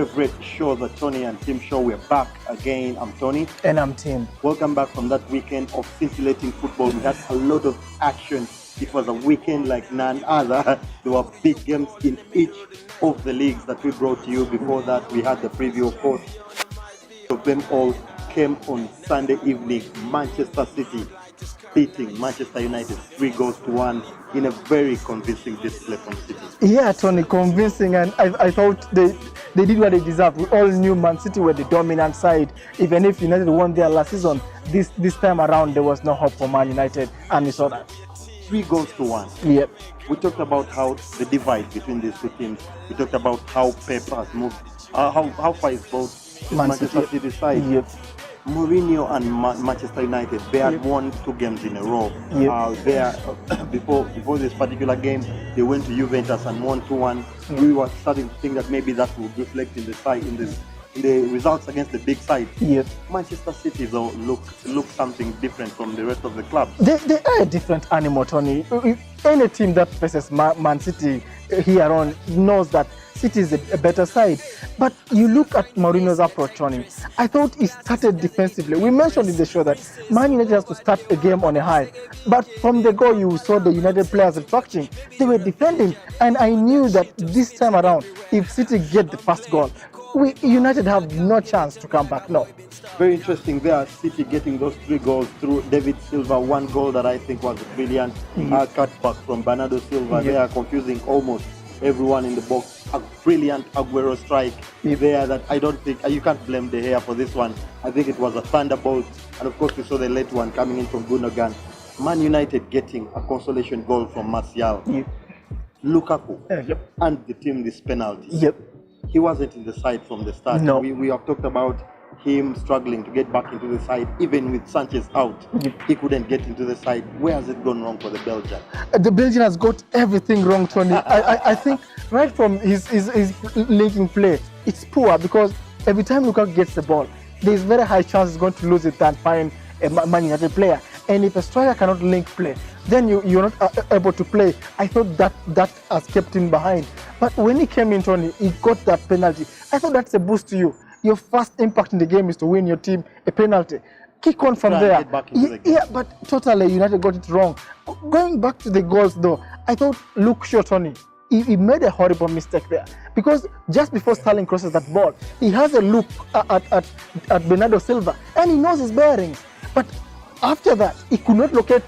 favorite show, the Tonny and Tim Show. We're back again. I'm Tonny. And I'm Tim. Welcome back from that weekend of scintillating football. We had a lot of action. It was a weekend like none other. There were big games in each of the leagues that we brought to you. Before that, we had the preview, of course. Of them all came on Sunday evening. Manchester City beating Manchester United 3-1 in a very convincing display from City. Yeah, Tony, convincing, and I thought they did what they deserved. We all knew Man City were the dominant side. Even if United won their last season, this time around there was no hope for Man United, and we saw that. 3-1. Yep. We talked about how the divide between these two teams. We talked about how Pep has moved, how far is both Manchester City side. Yep. Mourinho and Manchester United, they had won 2 games in a row. Before this particular game, they went to Juventus and won 2-1. We were starting to think that maybe that would reflect in the side, in the results against the big side. Yep. Manchester City though look something different from the rest of the clubs. They are a different animal, Tony. Any team that faces Man City here on knows that City is a better side. But you look at Mourinho's approach, Tony. I thought he started defensively. We mentioned in the show that Man United has to start a game on a high. But from the goal, you saw the United players retracting. They were defending. And I knew that this time around, if City get the first goal, United have no chance to come back. No. Very interesting there, City getting those 3 goals through David Silva. 1 goal that I think was a brilliant cutback from Bernardo Silva. They are confusing almost everyone in the box. A brilliant Aguero strike there that I don't think, you can't blame De Gea for this one. I think it was a thunderbolt. And of course we saw the late one coming in from Gundogan. Man United getting a consolation goal from Martial. Lukaku and the team this penalty. He wasn't in the side from the start. No. We have talked about him struggling to get back into the side. Even with Sanchez out, he couldn't get into the side. Where has it gone wrong for the Belgian? The Belgian has got everything wrong, Tony. I think right from his linking play, it's poor because every time Lukaku gets the ball, there's very high chance he's going to lose it and find a Man United player. And if a striker cannot link play, then you're not able to play. I thought that has kept him behind. But when he came in, Tony, he got that penalty. I thought that's a boost to you. Your first impact in the game is to win your team a penalty. Kick on from there. Yeah, but totally United got it wrong. Going back to the goals though, I thought Luke Shaw, Tony, he made a horrible mistake there. Because just before Sterling crosses that ball, he has a look at Bernardo Silva and he knows his bearings. But after that, he could not locate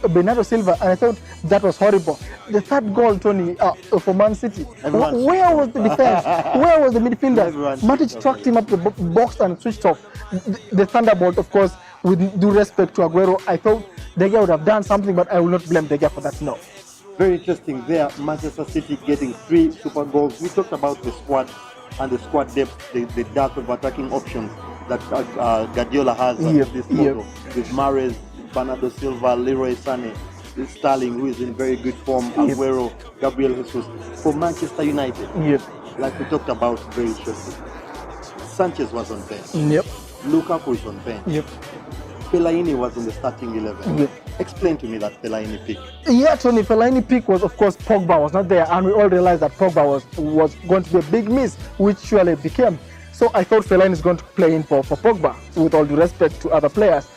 Bernardo Silva, and I thought that was horrible. The third goal, Tony, for Man City. Where was the defense? Where was the midfielders? Matic tracked him up the box and switched off. The thunderbolt, of course, with due respect to Aguero, I thought De Gea would have done something, but I will not blame De Gea for that, no. Very interesting there. Manchester City getting 3 super goals. We talked about the squad and the squad depth, the dearth of attacking options that Guardiola has at this model. With Mahrez, Bernardo Silva, Leroy Sané, Sterling, who is in very good form, Aguero, Gabriel Jesus. For Manchester United, like we talked about very shortly, Sanchez was on bench. Lukaku is on bench. Fellaini was in the starting 11. Explain to me that Fellaini pick. Yeah, Tony, Fellaini pick was, of course, Pogba was not there, and we all realized that Pogba was going to be a big miss, which surely became. So I thought Fellaini is going to play in for Pogba, with all due respect to other players.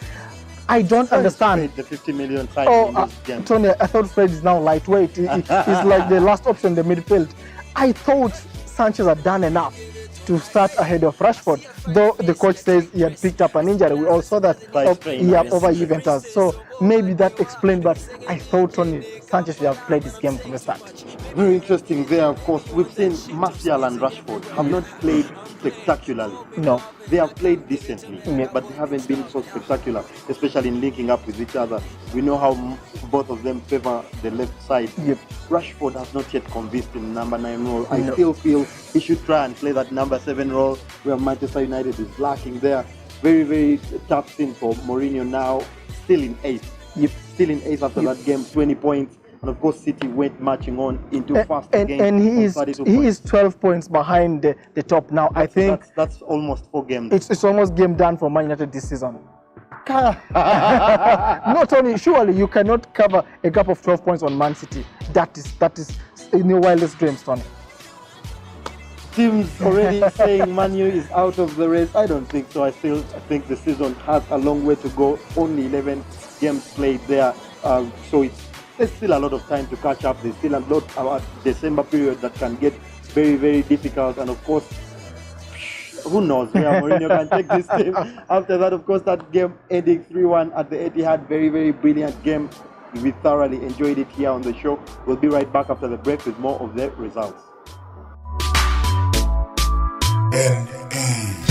I don't understand. The 50 million signing in this game. Tony, I thought Fred is now lightweight. He's like the last option in the midfield. I thought Sanchez had done enough to start ahead of Rashford, though the coach says he had picked up an injury. We all saw that over Juventus. So maybe that explained, but I thought Tony Sanchez should have played this game from the start. Very interesting there, of course. We've seen Martial and Rashford have not played spectacularly. No. They have played decently, but they haven't been so spectacular, especially in linking up with each other. We know how both of them favor the left side. Rashford has not yet convinced in number 9 role. I still feel he should try and play that number 7 role where Manchester United is lacking there. Very, very tough thing for Mourinho now. Still in 8th. Still in 8th after that game, 20 points. And of course, City went marching on into fast games. And he is 12 points behind the top now. I think that's almost 4 games. It's almost game done for Man United this season. Not only, surely you cannot cover a gap of 12 points on Man City. That is in your wildest dreams, Tony. teams already saying Man U is out of the race. I don't think so. I think the season has a long way to go. Only 11 games played there. So there's still a lot of time to catch up. There's still a lot about December period that can get very, very difficult. And of course, who knows where Mourinho can take this team. After that, of course, that game ending 3-1 at the Etihad. Very, very brilliant game. We thoroughly enjoyed it here on the show. We'll be right back after the break with more of the results. NE